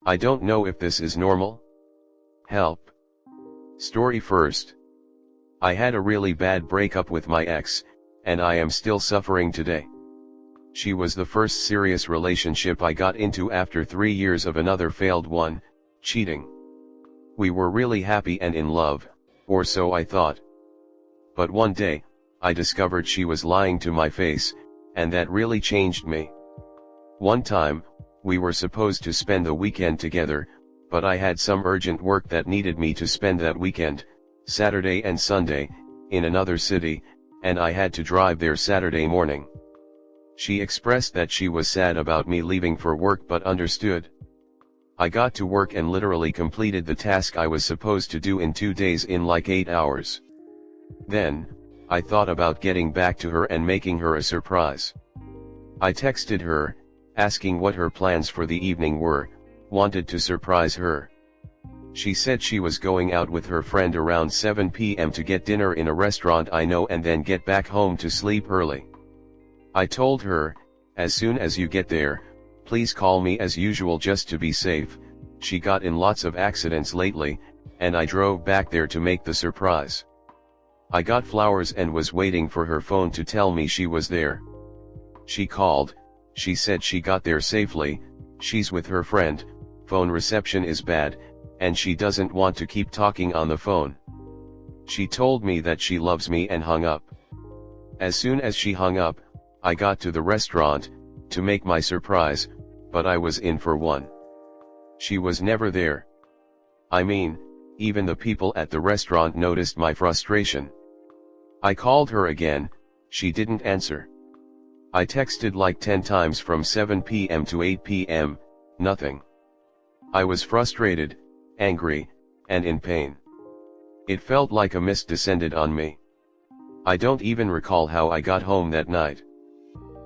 I don't know if this is normal. Help. Story first. I had a really bad breakup with my ex, and I am still suffering today. She was the first serious relationship I got into after 3 years of another failed one, cheating. We were really happy and in love, or so I thought. But one day, I discovered she was lying to my face, and that really changed me. One time, we were supposed to spend the weekend together, but I had some urgent work that needed me to spend that weekend, Saturday and Sunday, in another city, and I had to drive there Saturday morning. She expressed that she was sad about me leaving for work but understood. I got to work and literally completed the task I was supposed to do in 2 days in like 8 hours. Then, I thought about getting back to her and making her a surprise. I texted her, asking what her plans for the evening were, wanted to surprise her. She said she was going out with her friend around 7 p.m. to get dinner in a restaurant I know and then get back home to sleep early. I told her, as soon as you get there, please call me as usual just to be safe. She got in lots of accidents lately, and I drove back there to make the surprise. I got flowers and was waiting for her phone to tell me she was there. She called, she said she got there safely, she's with her friend, phone reception is bad, and she doesn't want to keep talking on the phone. She told me that she loves me and hung up. As soon as she hung up, I got to the restaurant, to make my surprise, but I was in for one. She was never there. I mean, even the people at the restaurant noticed my frustration. I called her again, she didn't answer. I texted like 10 times from 7 p.m. to 8 p.m., nothing. I was frustrated, angry, and in pain. It felt like a mist descended on me. I don't even recall how I got home that night.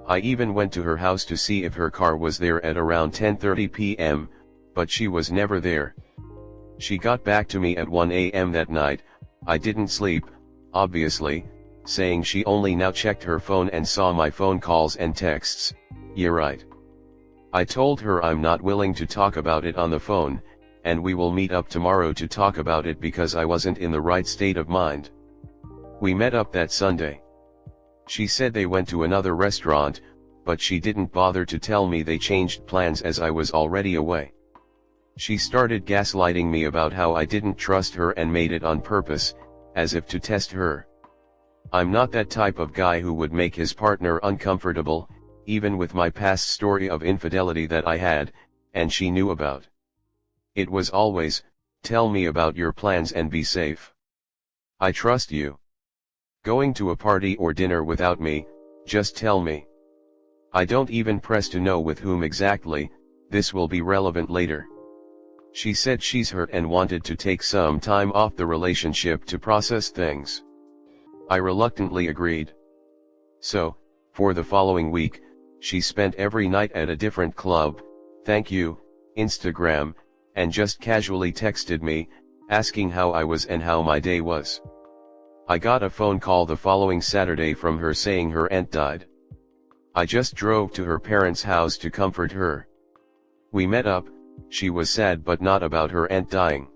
I even went to her house to see if her car was there at around 10:30 p.m., but she was never there. She got back to me at 1 a.m. that night. I didn't sleep, obviously, saying she only now checked her phone and saw my phone calls and texts. Yeah, right. I told her I'm not willing to talk about it on the phone, and we will meet up tomorrow to talk about it because I wasn't in the right state of mind. We met up that Sunday. She said they went to another restaurant, but she didn't bother to tell me they changed plans as I was already away. She started gaslighting me about how I didn't trust her and made it on purpose, as if to test her. I'm not that type of guy who would make his partner uncomfortable, even with my past story of infidelity that I had, and she knew about. It was always, tell me about your plans and be safe. I trust you. Going to a party or dinner without me, just tell me. I don't even press to know with whom exactly, this will be relevant later. She said she's hurt and wanted to take some time off the relationship to process things. I reluctantly agreed. So, for the following week, she spent every night at a different club, thank you, Instagram, and just casually texted me, asking how I was and how my day was. I got a phone call the following Saturday from her saying her aunt died. I just drove to her parents' house to comfort her. We met up. She was sad but not about her aunt dying.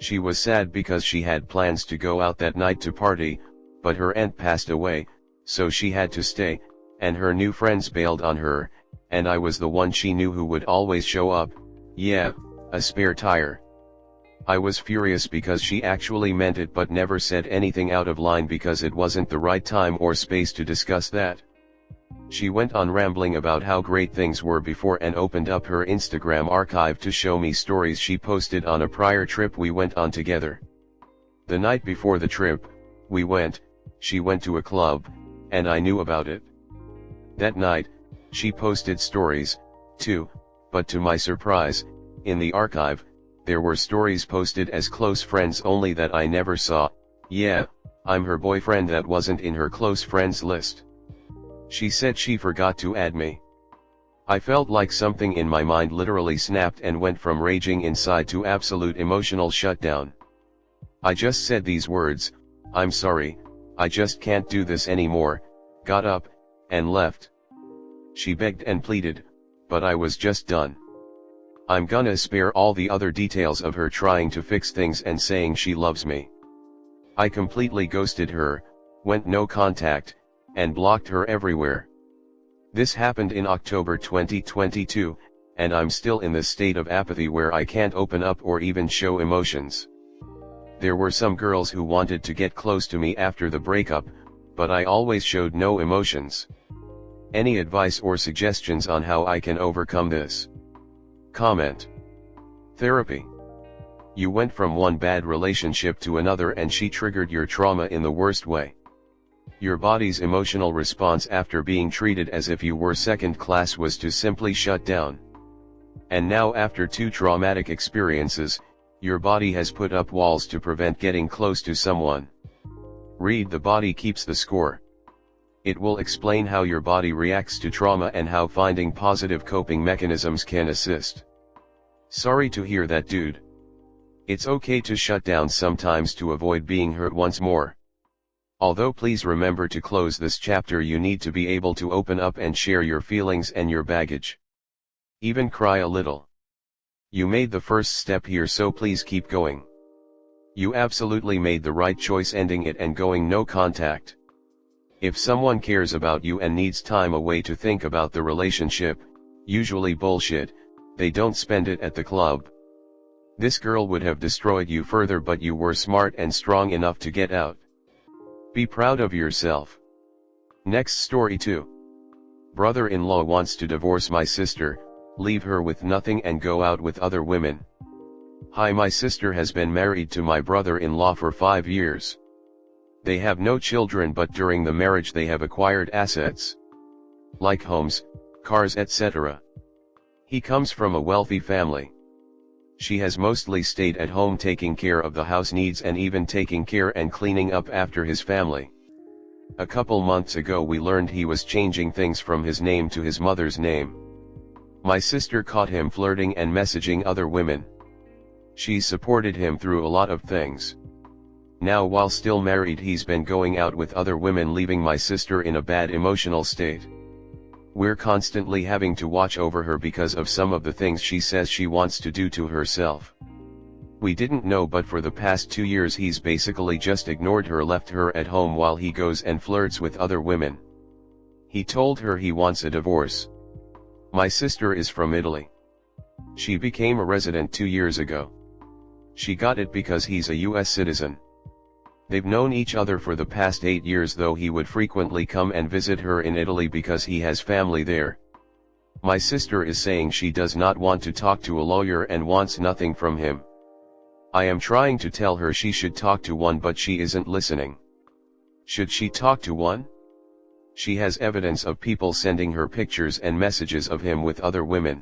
She was sad because she had plans to go out that night to party, but her aunt passed away, so she had to stay, and her new friends bailed on her, and I was the one she knew who would always show up, yeah, a spare tire. I was furious because she actually meant it but never said anything out of line because it wasn't the right time or space to discuss that. She went on rambling about how great things were before and opened up her Instagram archive to show me stories she posted on a prior trip we went on together. The night before the trip, she went to a club, and I knew about it. That night, she posted stories, too, but to my surprise, in the archive, there were stories posted as close friends only that I never saw. Yeah, I'm her boyfriend that wasn't in her close friends list. She said she forgot to add me. I felt like something in my mind literally snapped and went from raging inside to absolute emotional shutdown. I just said these words, I'm sorry, I just can't do this anymore, got up, and left. She begged and pleaded, but I was just done. I'm gonna spare all the other details of her trying to fix things and saying she loves me. I completely ghosted her, went no contact, and blocked her everywhere. This happened in October 2022, and I'm still in this state of apathy where I can't open up or even show emotions. There were some girls who wanted to get close to me after the breakup, but I always showed no emotions. Any advice or suggestions on how I can overcome this? Comment. Therapy. You went from one bad relationship to another and she triggered your trauma in the worst way. Your body's emotional response after being treated as if you were second class was to simply shut down. And now after two traumatic experiences, your body has put up walls to prevent getting close to someone. Read The Body Keeps the Score. It will explain how your body reacts to trauma and how finding positive coping mechanisms can assist. Sorry to hear that, dude. It's okay to shut down sometimes to avoid being hurt once more. Although please remember to close this chapter, you need to be able to open up and share your feelings and your baggage. Even cry a little. You made the first step here, so please keep going. You absolutely made the right choice ending it and going no contact. If someone cares about you and needs time away to think about the relationship, usually bullshit, they don't spend it at the club. This girl would have destroyed you further, but you were smart and strong enough to get out. Be proud of yourself. Next story 2. Brother-in-law wants to divorce my sister, leave her with nothing and go out with other women. Hi, my sister has been married to my brother-in-law for 5 years. They have no children, but during the marriage they have acquired assets, like homes, cars, etc. He comes from a wealthy family. She has mostly stayed at home taking care of the house needs and even taking care and cleaning up after his family. A couple months ago we learned he was changing things from his name to his mother's name. My sister caught him flirting and messaging other women. She supported him through a lot of things. Now while still married he's been going out with other women, leaving my sister in a bad emotional state. We're constantly having to watch over her because of some of the things she says she wants to do to herself. We didn't know, but for the past 2 years he's basically just ignored her, left her at home while he goes and flirts with other women. He told her he wants a divorce. My sister is from Italy. She became a resident 2 years ago. She got it because he's a US citizen. They've known each other for the past 8 years, though he would frequently come and visit her in Italy because he has family there. My sister is saying she does not want to talk to a lawyer and wants nothing from him. I am trying to tell her she should talk to one, but she isn't listening. Should she talk to one? She has evidence of people sending her pictures and messages of him with other women.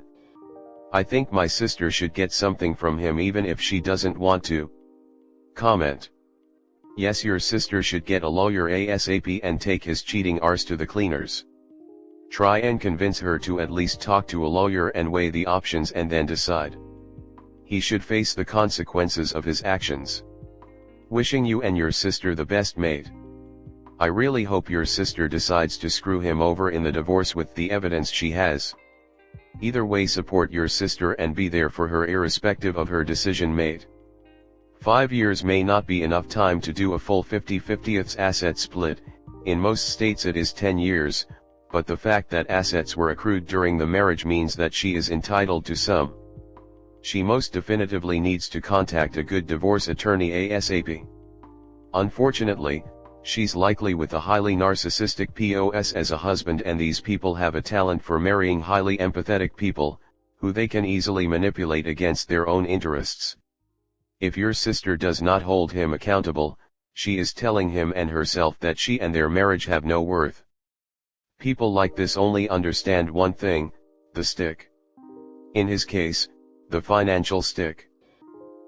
I think my sister should get something from him even if she doesn't want to. Comment. Yes, your sister should get a lawyer ASAP and take his cheating arse to the cleaners. Try and convince her to at least talk to a lawyer and weigh the options and then decide. He should face the consequences of his actions. Wishing you and your sister the best, mate. I really hope your sister decides to screw him over in the divorce with the evidence she has. Either way, support your sister and be there for her irrespective of her decision, mate. 5 years may not be enough time to do a full 50/50 asset split. In most states it is 10 years, but the fact that assets were accrued during the marriage means that she is entitled to some. She most definitively needs to contact a good divorce attorney ASAP. Unfortunately, she's likely with a highly narcissistic POS as a husband, and these people have a talent for marrying highly empathetic people, who they can easily manipulate against their own interests. If your sister does not hold him accountable, she is telling him and herself that she and their marriage have no worth. People like this only understand one thing: the stick. In his case, the financial stick.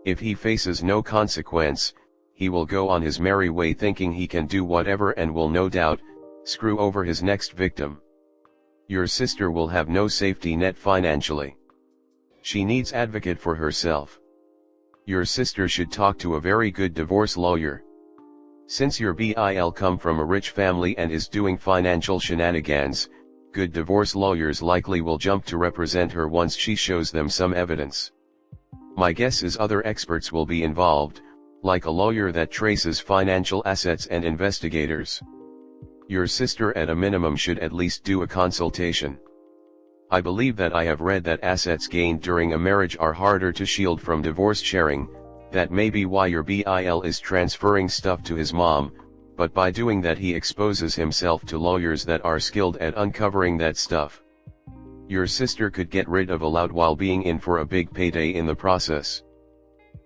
If he faces no consequence, he will go on his merry way thinking he can do whatever and will no doubt screw over his next victim. Your sister will have no safety net financially. She needs advocate for herself. Your sister should talk to a very good divorce lawyer. Since your BIL come from a rich family and is doing financial shenanigans, good divorce lawyers likely will jump to represent her once she shows them some evidence. My guess is other experts will be involved, like a lawyer that traces financial assets and investigators. Your sister at a minimum should at least do a consultation. I believe that I have read that assets gained during a marriage are harder to shield from divorce sharing. That may be why your BIL is transferring stuff to his mom, but by doing that he exposes himself to lawyers that are skilled at uncovering that stuff. Your sister could get rid of a lot while being in for a big payday in the process.